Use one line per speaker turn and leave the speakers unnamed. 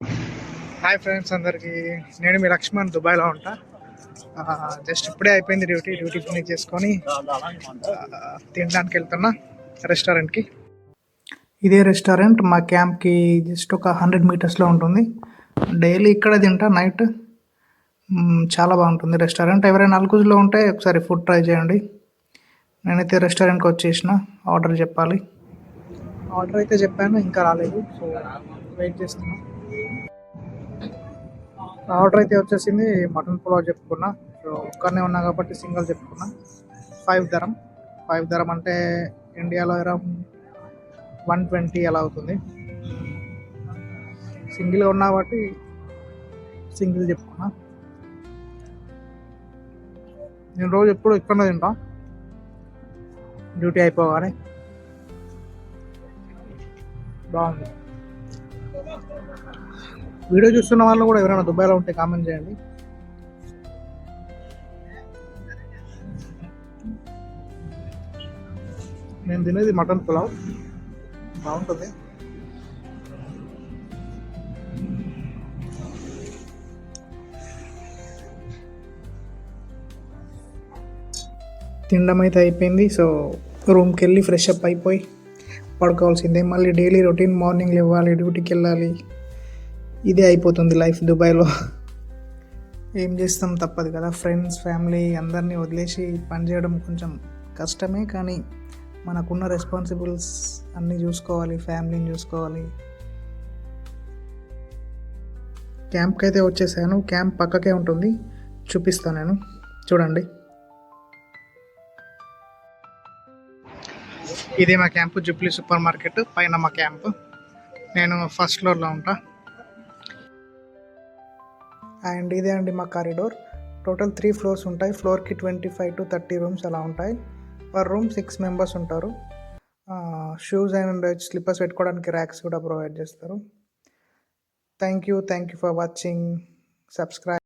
Hi friends అందరికీ. నేను మీ లక్ష్మణ్, దుబాయ్లో ఉంటా. జస్ట్ ఇప్పుడే అయిపోయింది డ్యూటీ ఫినిష్ చేసుకొని తినడానికి వెళ్తున్నా రెస్టారెంట్కి. ఇదే రెస్టారెంట్ మా క్యాంప్కి జస్ట్ ఒక 100 మీటర్స్లో ఉంటుంది. డైలీ ఇక్కడ తింటా నైట్. చాలా బాగుంటుంది రెస్టారెంట్. ఎవరైనా అల్కుజ్లో ఉంటే ఒకసారి ఫుడ్ ట్రై చేయండి. నేనైతే రెస్టారెంట్కి వచ్చేసిన ఆర్డర్ చెప్పాలి. ఆర్డర్ అయితే చెప్పాను, ఇంకా రాలేదు, సో వెయిట్ చేస్తున్నా. ఆర్డర్ అయితే వచ్చేసింది. మటన్ పులావ్ చెప్పుకున్నా. సో ఒక్కనే ఉన్నా కాబట్టి సింగిల్ చెప్పుకున్నా. 5 దరం. 5 దరం అంటే ఇండియాలో అరౌండ్ 120 అలా అవుతుంది. సింగిల్గా ఉన్నా కాబట్టి సింగిల్ చెప్పుకున్నా. నేను రోజు ఎప్పుడు ఇక్కడనే తింటా డ్యూటీ అయిపోగానే. బాగుంది. వీడియో చూస్తున్న వాళ్ళు కూడా ఎవరైనా దుబాయ్లో ఉంటే కామెంట్ చేయండి. నేను తినేది మటన్ పులావ్, బాగుంటుంది. తినడం అయితే అయిపోయింది. సో రూమ్కి వెళ్ళి ఫ్రెష్ అప్ అయిపోయి పడుకోవాల్సిందే. మళ్ళీ డైలీ రొటీన్ మార్నింగ్ లేవాలి, డ్యూటీకి వెళ్ళాలి. ఇదే అయిపోతుంది లైఫ్ దుబాయ్లో. ఏం చేస్తాం, తప్పదు కదా. ఫ్రెండ్స్, ఫ్యామిలీ అందరినీ వదిలేసి పనిచేయడం కొంచెం కష్టమే, కానీ మనకున్న రెస్పాన్సిబుల్స్ అన్నీ చూసుకోవాలి, ఫ్యామిలీని చూసుకోవాలి. క్యాంప్కి అయితే వచ్చేసాను. క్యాంప్ పక్కకే ఉంటుంది, చూపిస్తాను నేను, చూడండి. ఇదే మా క్యాంపు, జుబ్లీ సూపర్ మార్కెట్ పైన మా క్యాంపు. నేను ఫస్ట్ ఫ్లోర్లో ఉంటా. అండ్ ఇదే అండి మా కారిడోర్. టోటల్ 3 ఫ్లోర్స్ ఉంటాయి. ఫ్లోర్కి 25 to 30 రూమ్స్ అలా ఉంటాయి. పర్ రూమ్ 6 మెంబర్స్ ఉంటారు. షూస్ అండ్ స్లిప్పర్స్ పెట్టుకోవడానికి ర్యాక్స్ కూడా ప్రొవైడ్ చేస్తారు. Thank you for watching. Subscribe.